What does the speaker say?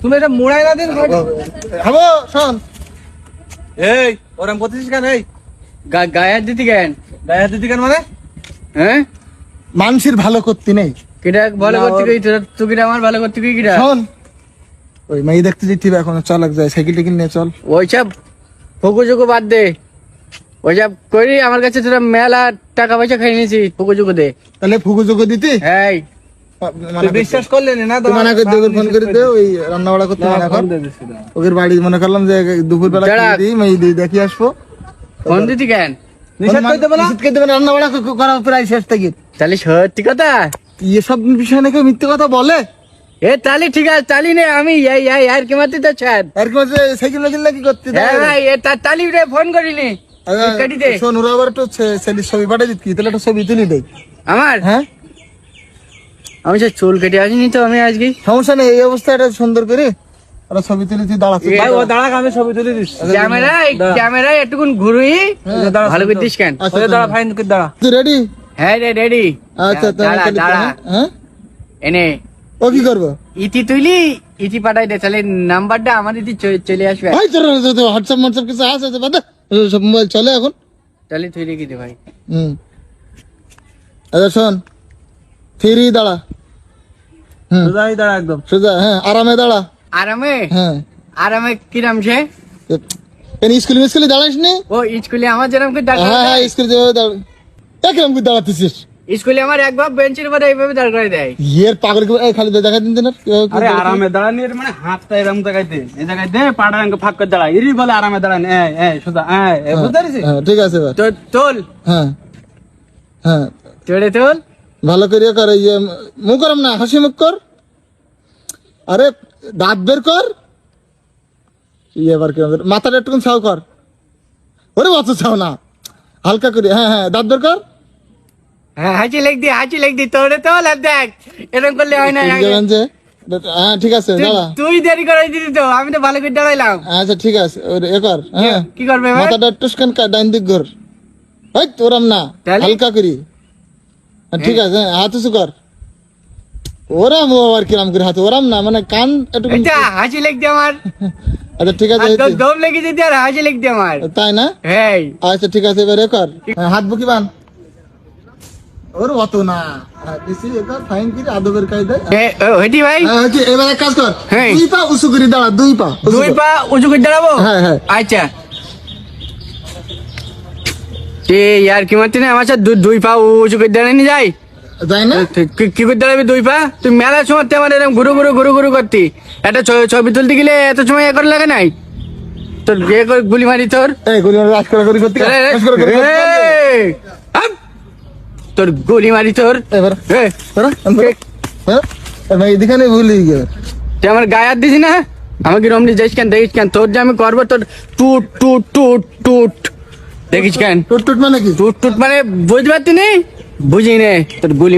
তুমি এটা মোড়াই না দিন খাবো শোন এই ওরম করতেছিস কেন? এই গায়ের দিতি কেন? গায়ে হাত দিতি কেন মানে? হ্যাঁ মানুষের ভালো করতে নেই। কিটা ভালো করতে গই তুই কিটা আমার ভালো করতে গই কিটা? শোন ওই মেয়ে দেখতে যেতে হবে এখন, চল এক যায় সাইকেল টিকেল নিয়ে চল। ওইসব ফুকুজুকু বাদ দে, ওইসব করি আমার কাছে তোরা মেলা টাকা পয়সা খাই নিয়েছি, ফুকুজুকু দে। তাহলে ফুকু যোগ দিতি এই তুই বিশ্বাস করলি না? তুই মানা করে দে, ফোন করে দে, ওই রান্না বাড়া করতে মানা কর। ওদের বাড়ি মনে করলাম যে দুপুর বেলা দাঁড়া। দিই মেয়ে দিই দেখি আসবো। ফোন দিতি কেন? নিষেধ করে দেবো না? নিষেধ করে দেবে না, রান্না বাড়া করা প্রায় শেষ থেকে। তাহলে সত্যি কথা? এসব বিষয় নাকি মিথ্যে কথা বলে? এ তালি ঠিক আছে, তালি নে আমি এই আর কি মারতে তো ছাড়। আর কি বলছে সাইকেল নাকি নাকি করতে হ্যাঁ ভাই এ তালি রে ফোন করিনি কাটি দে। শোন ওরা আবার একটু ছেলের ছবি পাঠিয়ে দিত কি, তাহলে একটা ছবি তুলি দেয়। আমার হ্যাঁ আমি সে চুল কেটে আসিনি তো আমি আজকে। সমস্যা নেই, এই অবস্থা এটা সুন্দর করে একটা ছবি তুলি, তুই দাঁড়াচ্ছি। ভাই ও দাঁড়াক, আমি ছবি তুলে দিস। ক্যামেরায় একটুকুন ঘুরুই ভালো করে দিস কেন? আচ্ছা, দাঁড়া ফাইন করে দাঁড়া। তুই রেডি? হ্যাঁ রে রেডি। আচ্ছা দাঁড়া দাঁড়া হ্যাঁ এনে ও কি করবো? ইতি তুইলি ইতি পাঠাই দে, তাহলে নাম্বারটা আমার ইতি চলে আসবে। ভাই তোর হোয়াটসঅ্যাপ হোয়াটসঅ্যাপ কিছু আছে বাদা, সব মোবাইল চলে এখন। তাহলে তুই রেখে দে ভাই। আচ্ছা শোন, ফিরি দাঁড়া, সোজাই দাঁড়া একদম। সোজা, হ্যাঁ আরামে দাঁড়া। আরামে? হ্যাঁ আরামে কিরাম সে? স্কুলে দাঁড়াস নি? ও স্কুলে আমার যেরকম করে দাঁড় হ্যাঁ করায় হ্যাঁ স্কুলে যেভাবে দাঁড়া, একরকম করে দাঁড়াতেছিস। স্কুলে আমার একবার বেঞ্চের উপরে এইভাবে দাঁড় করে দেয়। এর পাগল খালি দেখা দিন না। আরে আরামে দাঁড়ানি এর মানে হাতটা এরকম জায়গায় দে, এই জায়গায় দে, পাটা এরকম ফাঁক করে দাঁড়া, এরই বলে আরামে দাঁড়ানি। এই সোজা বুঝতে পারছিস? হ্যাঁ ঠিক আছে এবার। তো তোল হ্যাঁ হ্যাঁ তোরে তোল। ভালো করে কর, ইয়ে মুখ করম না, হাসি মুখ কর। আরে দাঁত বের কর, ইয়ে এবার কি মাথাটা একটু ছাও কর। ওরে অত ছাও না, হালকা করে। হ্যাঁ হ্যাঁ দাঁত বের কর। হ্যাঁ হাঁচি লেগ দি তোরে তোল। আর দেখ এরকম করলে হয় না। হ্যাঁ ঠিক আছে দাঁড়া। তুই দেরি করে দিবি তো, আমি তো ভালো করে দাঁড়াইলাম। আচ্ছা ঠিক আছে এ কর। হ্যাঁ কি করবে এবার? মাথাটা একটু ডাইন দিক ঘর। এই তোরাম না, তাহলে? হালকা করি। ঠিক আছে হাত উঁচু কর। ওরাম আবার কিরাম করে হাত, ওরাম না মানে কান একটু। এটা হাঁচি লেগ দি আমার। আচ্ছা ঠিক আছে, আর দম লেগে যেতে আর হাঁচি লেগ দি আমার। তাই না? হ্যাঁ আচ্ছা ঠিক আছে এবার এ কর। হাত বুকি বান। ওর অত না, বেশি এ কর, ফাইন করে আদবের কায়দায়। হেটি ভাই এবার এক কাজ কর, হ্যাঁ। 2 পা উঁচু করে দাঁড়া, 2 পা উঁচু দুই কর। পা উঁচু করে দাঁড়াবো? হ্যাঁ হ্যাঁ আচ্ছা আর কি মারতে না আমার সাথে দুই পা উঁচু করে দাঁড়ানি যায়? যাই না? কি করে দাঁড়াবি 2 পা? তুই মেলার সময় আমার এরকম ঘুরু ঘুরু করতি। একটা ছবি তুলতে গেলে এত সময় এ করে লাগে নাই তোর? বিয়ে করে গুলি মারি তোর। এই গুলি রাজ করা করি করতে রাজ করা করি করতে। এই, আপ! তোর গুলি মারি তোর। এবার এই, তোরা হ্যাঁ ভাই এদিকে ভুলি গিয়ে তুই আমার গায়ে হাত দিস না? আমাকে রমনি যাইস কেন, দেখিস কেন? তোর যে আমি করবো তোর টুট টুট টুট টুট দেখিস কেন? টুট টুট মানে কি? টুট টুট মানে বুঝতে পারতি নি? বুঝি নে তোর গুলি